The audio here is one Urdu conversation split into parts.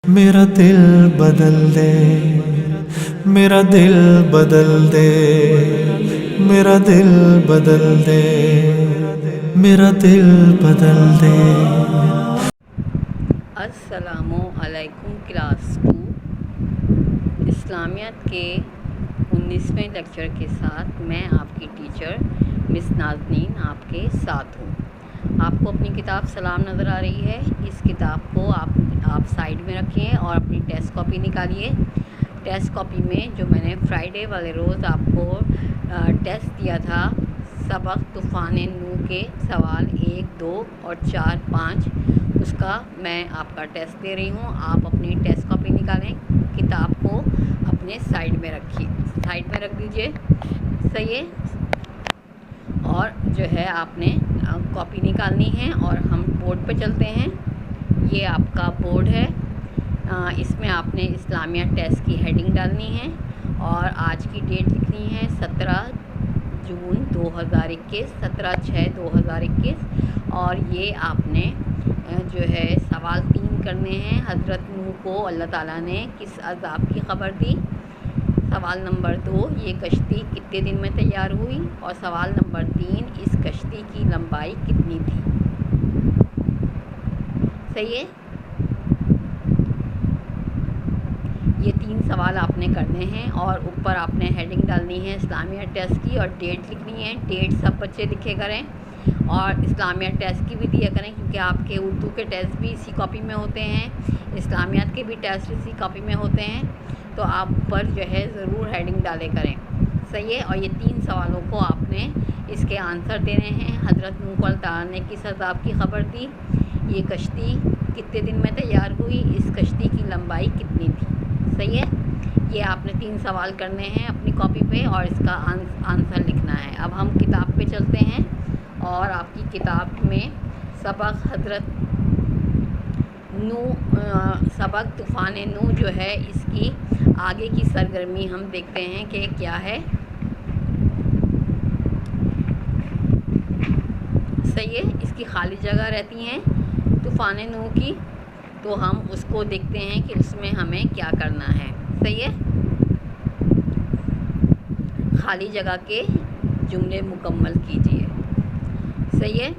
میرا دل بدل دے، میرا دل بدل دے، میرا دل بدل دے، میرا دل بدل دے۔ السلام علیکم کلاس 2 اسلامیات کے 19ویں لیکچر کے ساتھ میں آپ کی ٹیچر مس نازنین آپ کے ساتھ ہوں۔ آپ کو اپنی کتاب سلام نظر آ رہی ہے؟ اس کتاب کو آپ سائڈ میں رکھیں اور اپنی ٹیسٹ کاپی نکالیے۔ ٹیسٹ کاپی میں جو میں نے فرائیڈے والے روز آپ کو ٹیسٹ دیا تھا، سبق طوفان نوح کے سوال 1، 2 اور 4، 5، اس کا میں آپ کا ٹیسٹ دے رہی ہوں۔ آپ اپنی ٹیسٹ کاپی نکالیں، کتاب کو اپنے سائڈ میں رکھ دیجئے، صحیح ہے؟ اور جو ہے آپ نے کاپی نکالنی ہے اور ہم بورڈ پہ چلتے ہیں۔ یہ آپ کا بورڈ ہے، اس میں آپ نے اسلامیہ ٹیسٹ کی ہیڈنگ ڈالنی ہے اور آج کی ڈیٹ لکھنی ہے 17 جون 2021، 17/6/2021۔ اور یہ آپ نے جو ہے سوال 3 کرنے ہیں۔ حضرت نوح کو اللہ تعالیٰ نے کس عذاب کی خبر دی؟ سوال نمبر 2، یہ کشتی کتنے دن میں تیار ہوئی؟ اور سوال نمبر 3، اس کشتی کی لمبائی کتنی تھی؟ صحیح ہے؟ یہ 3 سوال آپ نے کرنے ہیں اور اوپر آپ نے ہیڈنگ ڈالنی ہے اسلامیہ ٹیسٹ کی اور ڈیٹ لکھنی ہے۔ ڈیٹ سب بچے لکھے کریں اور اسلامیہ ٹیسٹ کی بھی دیا کریں، کیونکہ آپ کے اردو کے ٹیسٹ بھی اسی کاپی میں ہوتے ہیں، اسلامیات کے بھی ٹیسٹ اسی کاپی میں ہوتے ہیں، تو آپ اوپر جو ہے ضرور ہیڈنگ ڈالے کریں، صحیح ہے؟ اور یہ 3 سوالوں کو آپ نے اس کے آنسر دینے ہیں۔ حضرت نوح کو اللہ تعالیٰ نے کس عذاب کی خبر دی؟ یہ کشتی کتنے دن میں تیار ہوئی؟ اس کشتی کی لمبائی کتنی تھی؟ صحیح ہے؟ یہ آپ نے 3 سوال کرنے ہیں اپنی کاپی پہ اور اس کا آنسر لکھنا ہے۔ اب ہم کتاب پہ چلتے ہیں اور آپ کی کتاب میں سبق حضرت نوح، سبق طوفان نوح جو ہے، اس کی آگے کی سرگرمی ہم دیکھتے ہیں کہ کیا ہے، صحیح ہے؟ اس کی خالی جگہ رہتی ہیں طوفان نوح کی، تو ہم اس کو دیکھتے ہیں کہ اس میں ہمیں کیا کرنا ہے، صحیح ہے؟ خالی جگہ کے جملے مکمل کیجیے، صحیح ہے؟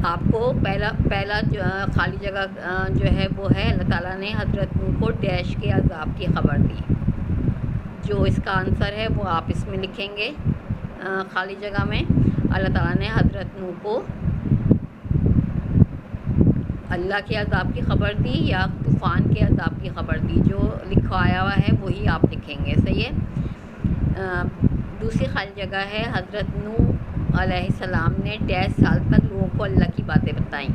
آپ کو پہلا جو خالی جگہ جو ہے وہ ہے اللہ تعالیٰ نے حضرت نوح کو ڈیش کے عذاب کی خبر دی۔ جو اس کا آنسر ہے وہ آپ اس میں لکھیں گے خالی جگہ میں۔ اللہ تعالیٰ نے حضرت نوح کو اللہ کے عذاب کی خبر دی یا طوفان کے عذاب کی خبر دی؟ جو لکھوایا ہوا ہے وہی آپ لکھیں گے، صحیح ہے؟ دوسری خالی جگہ ہے حضرت نوح علیہ السلام نے 1.5 سال تک لوگوں کو اللہ کی باتیں بتائیں۔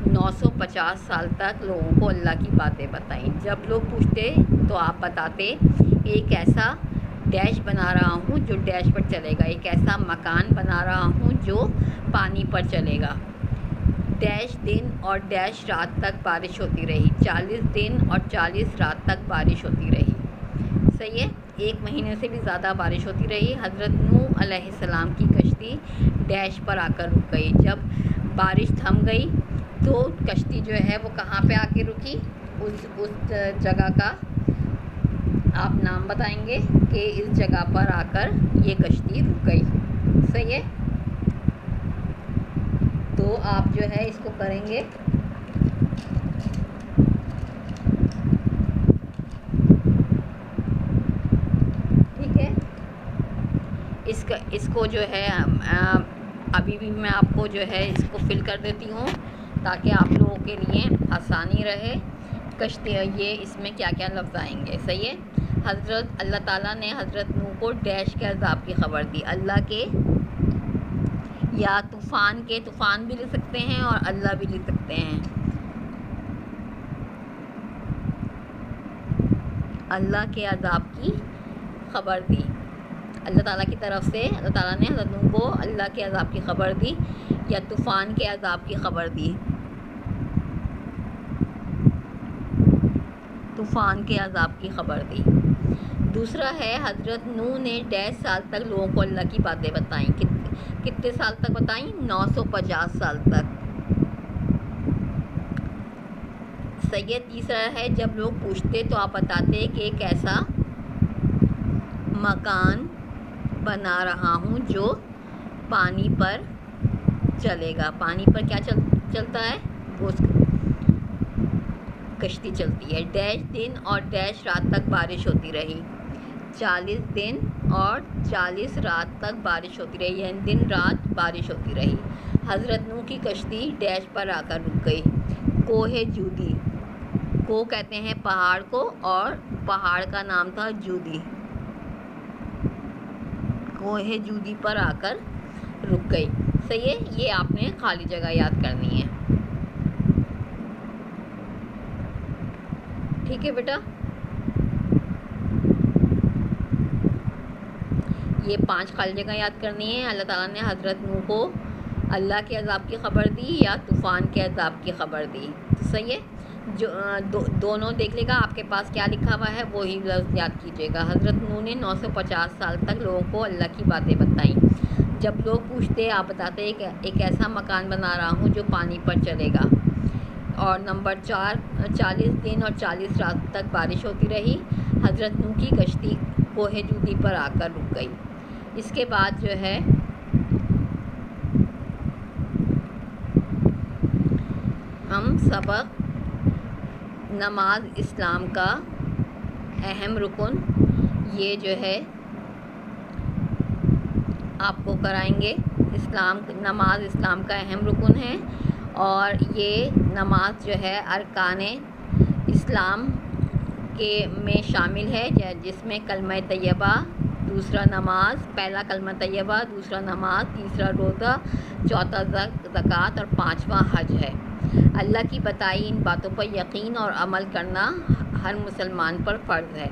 950 سال تک لوگوں کو اللہ کی باتیں بتائیں۔ جب لوگ پوچھتے تو آپ بتاتے ایک ایسا ڈیش بنا رہا ہوں جو ڈیش پر چلے گا، ایک ایسا مکان بنا رہا ہوں جو پانی پر چلے گا۔ ڈیش دن اور ڈیش رات تک بارش ہوتی رہی، 40 دن اور 40 رات تک بارش ہوتی رہی، صحیح ہے؟ 1 مہینے سے بھی زیادہ بارش ہوتی رہی۔ حضرت نوح علیہ السلام کی کشتی ڈیش پر آ کر رک گئی۔ جب بارش تھم گئی تو کشتی جو ہے وہ کہاں پہ آ کے رکی؟ اس جگہ کا آپ نام بتائیں گے کہ اس جگہ پر آ کر یہ کشتی رک گئی، صحیح ہے؟ تو آپ جو ہے اس کو کریں گے، ٹھیک ہے؟ اس کو جو ہے ابھی بھی میں آپ کو جو ہے اس کو فل کر دیتی ہوں تاکہ آپ لوگوں کے لیے آسانی رہے۔ کشتی یہ اس میں کیا کیا لفظ آئیں گے، صحیح ہے؟ اللہ تعالیٰ نے حضرت نوح کو ڈیش کے عذاب کی خبر دی، اللہ کے یا طوفان کے، طوفان بھی لکھ سکتے ہیں اور اللہ بھی لکھ سکتے ہیں، اللہ کے عذاب کی خبر دی۔ اللہ تعالیٰ کی طرف سے اللہ تعالیٰ نے حضرت نوح کو اللہ کے عذاب کی خبر دی یا طوفان کے عذاب کی خبر دی، طوفان کے عذاب کی خبر دی۔ دوسرا ہے حضرت نوح نے 1.5 سال تک لوگوں کو اللہ کی باتیں بتائیں۔ کتنے سال تک بتائیں؟ 950 سال تک، صحیح. تیسرا ہے جب لوگ پوچھتے تو آپ بتاتے کہ ایک ایسا مکان بنا رہا ہوں جو پانی پر چلے گا. پانی پر کیا چلتا ہے؟ وہ کشتی چلتی ہے. ڈیش دن اور ڈیش رات تک بارش ہوتی رہی. 40 دن اور 40 رات تک بارش ہوتی رہی، یعنی دن رات بارش ہوتی رہی. حضرت نوح کی کشتی ڈیش پر آ کر رک گئی. کوہ جودی، کو کہتے ہیں پہاڑ کو، اور پہاڑ کا نام تھا جودی. کوہ جودی پر آ کر رک گئی. صحیح ہے. یہ آپ نے خالی جگہ یاد کرنی ہے. ٹھیک ہے بیٹا. یہ 5 خالی جگہ یاد کرنی ہے. اللہ تعالیٰ نے حضرت نوح کو اللہ کے عذاب کی خبر دی یا طوفان کے عذاب کی خبر دی. صحیح ہے. جو دونوں دیکھ لے گا آپ کے پاس کیا لکھا ہوا ہے وہی لفظ یاد کیجیے گا. حضرت نوح نے 950 سال تک لوگوں کو اللہ کی باتیں بتائیں. جب لوگ پوچھتے آپ بتاتے کہ ایک ایسا مکان بنا رہا ہوں جو پانی پر چلے گا. اور نمبر 4، 40 دن اور 40 رات تک بارش ہوتی رہی. حضرت نوح کی کشتی کوہ جودی پر آ کر رک گئی. اس کے بعد جو ہے ہم سبق نماز اسلام کا اہم رکن، یہ جو ہے آپ کو کرائیں گے. نماز اسلام کا اہم رکن ہے، اور یہ نماز جو ہے ارکان اسلام میں شامل ہے، جس میں کلمہ طیبہ، دوسرا نماز، پہلا کلمہ طیبہ، دوسرا نماز، تیسرا روزہ، چوتھا زکوٰۃ اور 5واں حج ہے. اللہ کی بتائی ان باتوں پر یقین اور عمل کرنا ہر مسلمان پر فرض ہے.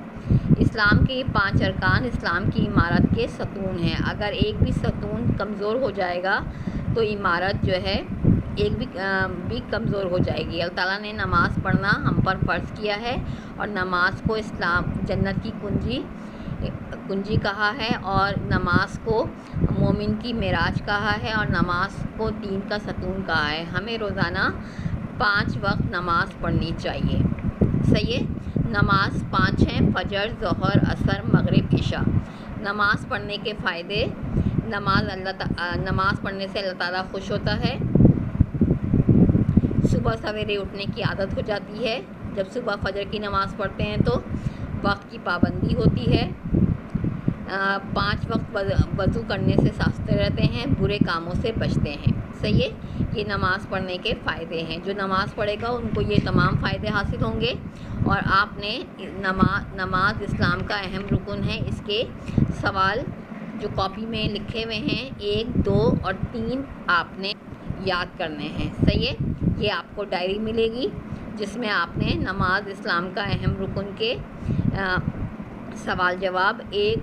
اسلام کے 5 ارکان اسلام کی عمارت کے ستون ہیں. اگر ایک بھی ستون کمزور ہو جائے گا تو عمارت جو ہے ایک بھی کمزور ہو جائے گی. اللہ تعالیٰ نے نماز پڑھنا ہم پر فرض کیا ہے، اور نماز کو جنت کی کنجی کہا ہے، اور نماز کو مومن کی معراج کہا ہے، اور نماز کو دین کا ستون کہا ہے. ہمیں روزانہ 5 وقت نماز پڑھنی چاہیے. صحیح ہے. نماز 5 ہیں: فجر، ظہر، عصر، مغرب، عشاء. نماز پڑھنے کے فائدے: نماز پڑھنے سے اللہ تعالیٰ خوش ہوتا ہے. صبح سویرے اٹھنے کی عادت ہو جاتی ہے. جب صبح فجر کی نماز پڑھتے ہیں تو وقت کی پابندی ہوتی ہے. 5 وقت وضو کرنے سے صافتے رہتے ہیں، برے کاموں سے بچتے ہیں. صحیح ہے. یہ نماز پڑھنے کے فائدے ہیں. جو نماز پڑھے گا ان کو یہ تمام فائدے حاصل ہوں گے. اور آپ نے نماز اسلام کا اہم رکن ہے، اس کے سوال جو کاپی میں لکھے ہوئے ہیں 1، 2 اور 3 آپ نے یاد کرنے ہیں. صحیح ہے. یہ آپ کو ڈائری ملے گی جس میں آپ نے نماز اسلام کا اہم رکن کے سوال جواب 1،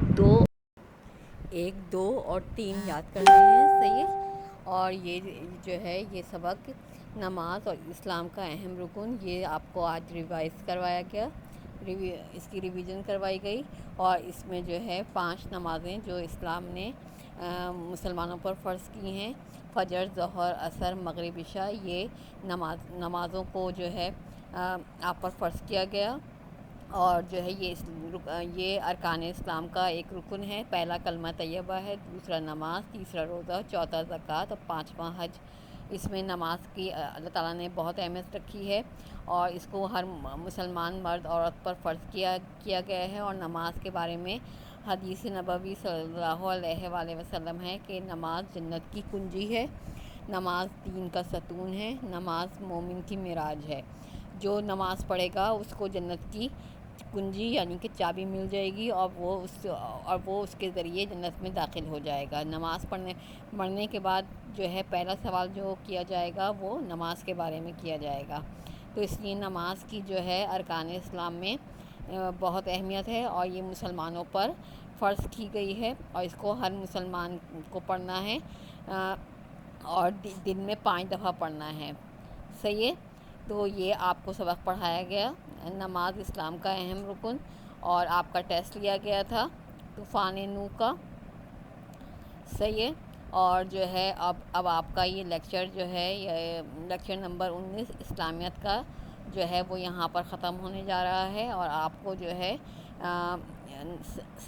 2 اور 3 یاد کرنے ہیں. صحیح ہے. اور یہ جو ہے یہ سبق نماز اور اسلام کا اہم رکن، یہ آپ کو آج ریوائز کروایا گیا، اس کی ریویژن کروائی گئی. اور اس میں جو ہے 5 نمازیں جو اسلام نے مسلمانوں پر فرض کی ہیں: فجر، ظہر، عصر، مغرب، عشاء. یہ نمازوں کو جو ہے آپ پر فرض کیا گیا. اور جو ہے یہ ارکان اسلام کا ایک رکن ہے. پہلا کلمہ طیبہ ہے، دوسرا نماز، تیسرا روزہ، چوتھا زکوٰۃ اور 5واں حج. اس میں نماز کی اللہ تعالیٰ نے بہت اہمیت رکھی ہے، اور اس کو ہر مسلمان مرد عورت پر فرض کیا گیا ہے. اور نماز کے بارے میں حدیث نبوی صلی اللہ علیہ وآلہ وسلم ہے کہ نماز جنت کی کنجی ہے، نماز دین کا ستون ہے، نماز مومن کی معراج ہے. جو نماز پڑھے گا اس کو جنت کی کنجی یعنی کہ چابی مل جائے گی، اور وہ اس کے ذریعے جنت میں داخل ہو جائے گا. نماز پڑھنے کے بعد جو ہے پہلا سوال جو کیا جائے گا وہ نماز کے بارے میں کیا جائے گا. تو اس لیے نماز کی جو ہے ارکان اسلام میں بہت اہمیت ہے، اور یہ مسلمانوں پر فرض کی گئی ہے، اور اس کو ہر مسلمان کو پڑھنا ہے، اور دن میں 5 دفعہ پڑھنا ہے. صحیح ہے. تو یہ آپ کو سبق پڑھایا گیا نماز اسلام کا اہم رکن، اور آپ کا ٹیسٹ لیا گیا تھا طوفان نوح کا. صحیح ہے. اور جو ہے اب آپ کا یہ لیکچر جو ہے یہ لیکچر نمبر 19 اسلامیت کا جو ہے وہ یہاں پر ختم ہونے جا رہا ہے، اور آپ کو جو ہے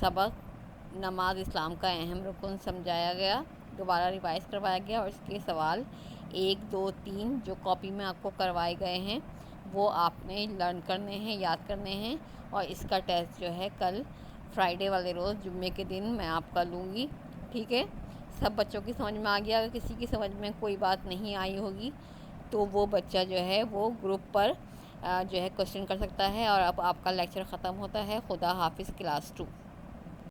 سبق نماز اسلام کا اہم رکن سمجھایا گیا، دوبارہ ریوائز کروایا گیا، اور اس کے سوال 1 2 3 جو کاپی میں آپ کو کروائے گئے ہیں وہ آپ نے لرن کرنے ہیں، یاد کرنے ہیں، اور اس کا ٹیسٹ جو ہے کل فرائیڈے والے روز جمعے کے دن میں آپ کا لوں گی، ٹھیک ہے؟ سب بچوں کی سمجھ میں آ گیا؟ اگر کسی کی سمجھ میں کوئی بات نہیں آئی ہوگی تو وہ بچہ جو ہے وہ گروپ پر جو ہے کوشچن کر سکتا ہے، اور اب آپ کا لیکچر ختم ہوتا ہے۔ خدا حافظ کلاس 2۔